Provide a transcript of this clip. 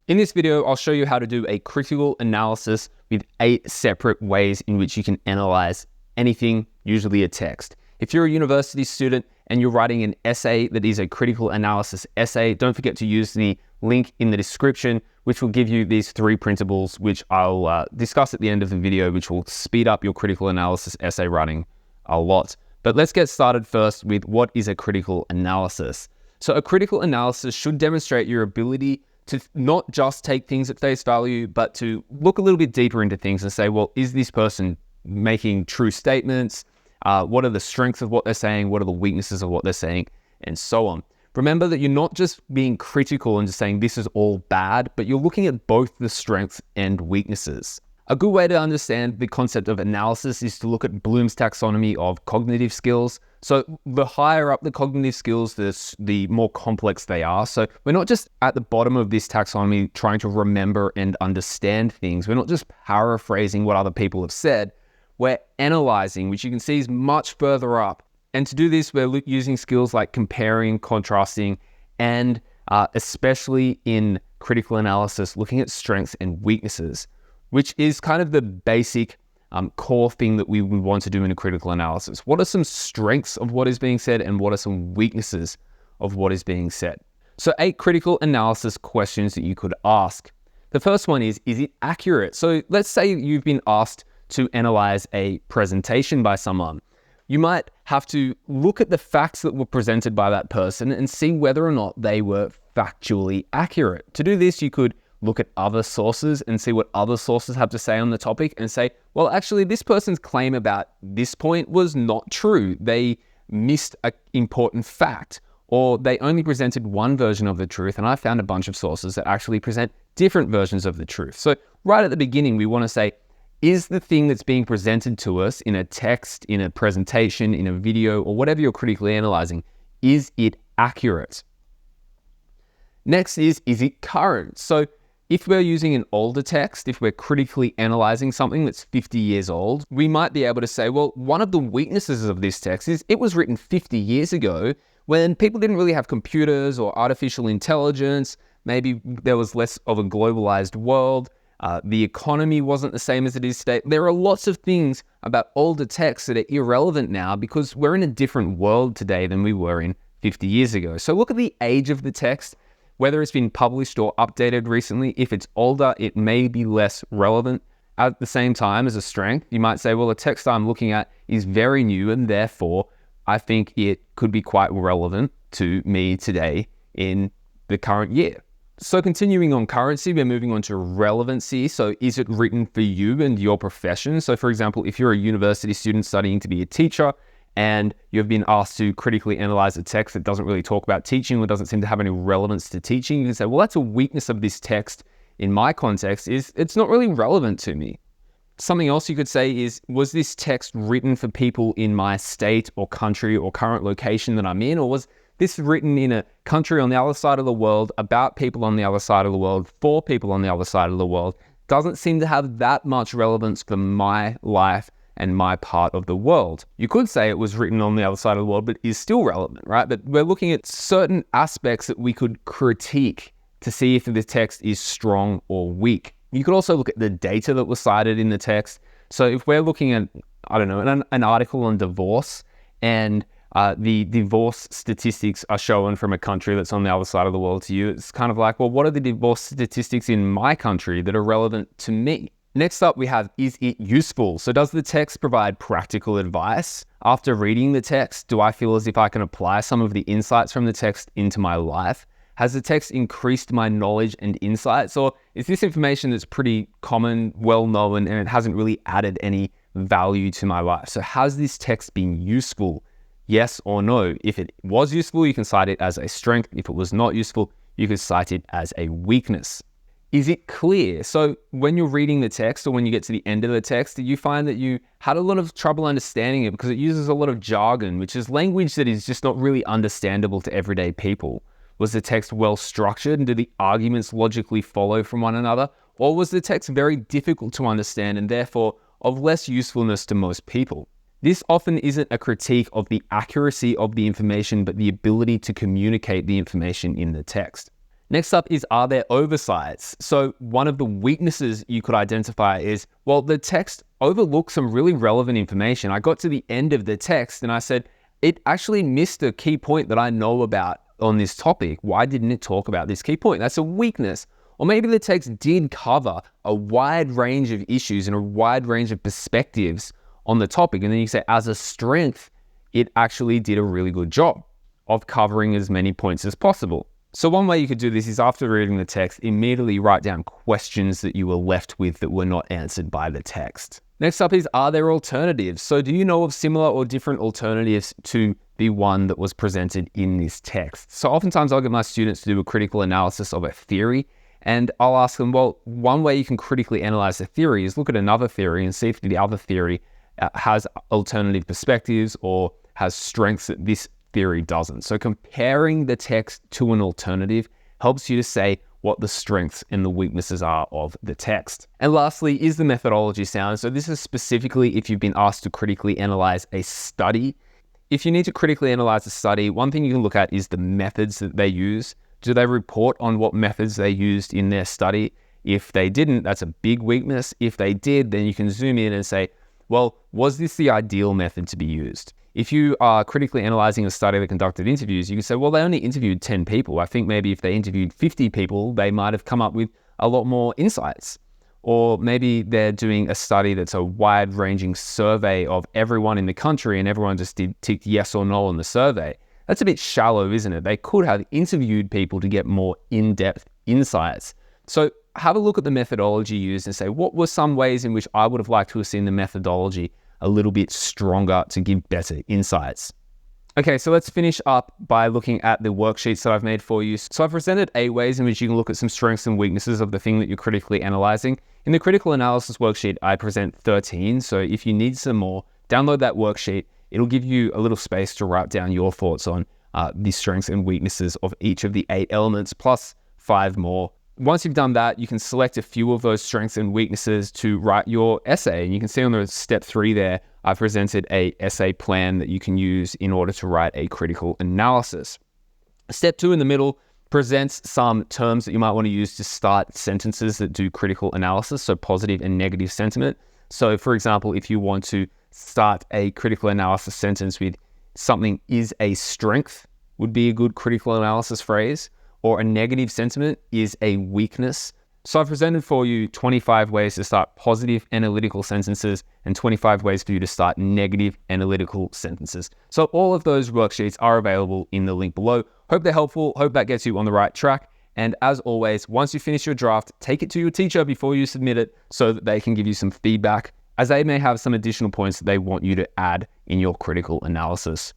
In this video, I'll show you how to do a critical analysis with 8 separate ways in which you can analyze anything, usually a text. If you're a university student and you're writing an essay that is a critical analysis essay, don't forget to use the link in the description, which will give you these 3 principles, which I'll discuss at the end of the video, which will speed up your critical analysis essay writing a lot. But let's get started first with what is a critical analysis. So a critical analysis should demonstrate your ability to not just take things at face value, but to look a little bit deeper into things and say, well, is this person making true statements? What are the strengths of what they're saying? What are the weaknesses of what they're saying? And so on. Remember that you're not just being critical and just saying this is all bad, but you're looking at both the strengths and weaknesses. A good way to understand the concept of analysis is to look at Bloom's taxonomy of cognitive skills. So the higher up the cognitive skills, the more complex they are. So we're not just at the bottom of this taxonomy trying to remember and understand things. We're not just paraphrasing what other people have said. We're analyzing, which you can see is much further up. And to do this, we're using skills like comparing, contrasting, and especially in critical analysis, looking at strengths and weaknesses, which is kind of the basic core thing that we would want to do in a critical analysis. What are some strengths of what is being said and what are some weaknesses of what is being said? So 8 critical analysis questions that you could ask. The first one is it accurate? So let's say you've been asked to analyze a presentation by someone. You might have to look at the facts that were presented by that person and see whether or not they were factually accurate. To do this, you could look at other sources and see what other sources have to say on the topic and say, well, actually, this person's claim about this point was not true. They missed an important fact, or they only presented one version of the truth, and I found a bunch of sources that actually present different versions of the truth. So right at the beginning, we want to say, is the thing that's being presented to us in a text, in a presentation, in a video, or whatever you're critically analyzing, is it accurate? Next is it current? So if we're using an older text, if we're critically analyzing something that's 50 years old, we might be able to say, well, one of the weaknesses of this text is it was written 50 years ago when people didn't really have computers or artificial intelligence. Maybe there was less of a globalized world. The economy wasn't the same as it is today. There are lots of things about older texts that are irrelevant now because we're in a different world today than we were in 50 years ago. So look at the age of the text, whether it's been published or updated recently. If it's older, it may be less relevant. At the same time, as a strength, you might say, well, the text I'm looking at is very new and therefore I think it could be quite relevant to me today in the current year. So continuing on currency, we're moving on to relevancy. So is it written for you and your profession? So for example, if you're a university student studying to be a teacher and you've been asked to critically analyze a text that doesn't really talk about teaching or doesn't seem to have any relevance to teaching, you can say, well, that's a weakness of this text in my context, is it's not really relevant to me. Something else you could say is, was this text written for people in my state or country or current location that I'm in, or was this written in a country on the other side of the world, about people on the other side of the world, for people on the other side of the world? Doesn't seem to have that much relevance for my life and my part of the world. You could say it was written on the other side of the world, but is still relevant, right? But we're looking at certain aspects that we could critique to see if the text is strong or weak. You could also look at the data that was cited in the text. So if we're looking at, I don't know, an article on divorce, and the divorce statistics are shown from a country that's on the other side of the world to you, it's kind of like, well, what are the divorce statistics in my country that are relevant to me? Next up, we have, is it useful? So does the text provide practical advice? After reading the text, do I feel as if I can apply some of the insights from the text into my life? Has the text increased my knowledge and insights? Or is this information that's pretty common, well-known, and it hasn't really added any value to my life? So has this text been useful? Yes or no? If it was useful, you can cite it as a strength. If it was not useful, you could cite it as a weakness. Is it clear? So when you're reading the text, or when you get to the end of the text, do you find that you had a lot of trouble understanding it because it uses a lot of jargon, which is language that is just not really understandable to everyday people? Was the text well structured, and did the arguments logically follow from one another? Or was the text very difficult to understand and therefore of less usefulness to most people? This often isn't a critique of the accuracy of the information, but the ability to communicate the information in the text. Next up is, are there oversights? So one of the weaknesses you could identify is, well, the text overlooks some really relevant information. I got to the end of the text and I said, it actually missed a key point that I know about on this topic. Why didn't it talk about this key point? That's a weakness. Or maybe the text did cover a wide range of issues and a wide range of perspectives on the topic. And then you say, as a strength, it actually did a really good job of covering as many points as possible. So one way you could do this is, after reading the text, immediately write down questions that you were left with that were not answered by the text. Next up is, are there alternatives? So do you know of similar or different alternatives to the one that was presented in this text? So oftentimes I'll get my students to do a critical analysis of a theory, and I'll ask them, well, one way you can critically analyze a theory is look at another theory and see if the other theory has alternative perspectives or has strengths that this theory doesn't. So comparing the text to an alternative helps you to say what the strengths and the weaknesses are of the text. And lastly, is the methodology sound? So this is specifically if you've been asked to critically analyze a study. If you need to critically analyze a study, one thing you can look at is the methods that they use. Do they report on what methods they used in their study? If they didn't, that's a big weakness. If they did, then you can zoom in and say, well, was this the ideal method to be used? If you are critically analyzing a study that conducted interviews, you can say, well, they only interviewed 10 people. I think maybe if they interviewed 50 people, they might have come up with a lot more insights. Or maybe they're doing a study that's a wide-ranging survey of everyone in the country and everyone just ticked yes or no on the survey. That's a bit shallow, isn't it? They could have interviewed people to get more in-depth insights. So have a look at the methodology used and say, what were some ways in which I would have liked to have seen the methodology a little bit stronger to give better insights? Okay, so let's finish up by looking at the worksheets that I've made for you. So I've presented 8 ways in which you can look at some strengths and weaknesses of the thing that you're critically analyzing. In the critical analysis worksheet, I present 13. So if you need some more, download that worksheet. It'll give you a little space to write down your thoughts on the strengths and weaknesses of each of the 8 elements, plus 5 more. Once you've done that, you can select a few of those strengths and weaknesses to write your essay. And you can see on the step 3 there, I've presented a essay plan that you can use in order to write a critical analysis. Step 2 in the middle presents some terms that you might want to use to start sentences that do critical analysis, so positive and negative sentiment. So for example, if you want to start a critical analysis sentence with something is a strength, would be a good critical analysis phrase, or a negative sentiment is a weakness. So I've presented for you 25 ways to start positive analytical sentences and 25 ways for you to start negative analytical sentences. So all of those worksheets are available in the link below. Hope they're helpful. Hope that gets you on the right track. And as always, once you finish your draft, take it to your teacher before you submit it so that they can give you some feedback, as they may have some additional points that they want you to add in your critical analysis.